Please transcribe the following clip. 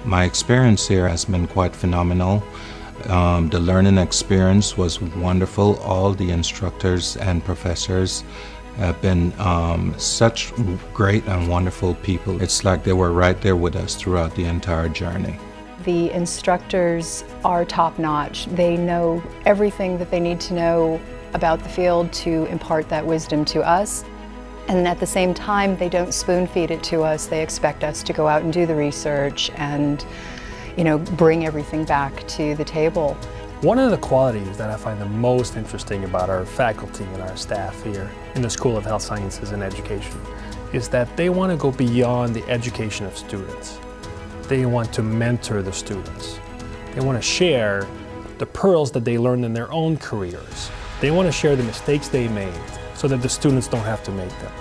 My experience here has been quite phenomenal. The learning experience was wonderful. All the instructors and professors have been such great and wonderful people. It's like they were right there with us throughout the entire journey. The instructors are top-notch. They know everything that they need to know about the field to impart that wisdom to us. And at the same time, they don't spoon-feed it to us. They expect us to go out and do the research and, bring everything back to the table. One of the qualities that I find the most interesting about our faculty and our staff here in the School of Health Sciences and Education is that they want to go beyond the education of students. They want to mentor the students. They want to share the pearls that they learned in their own careers. They want to share the mistakes they made so that the students don't have to make them.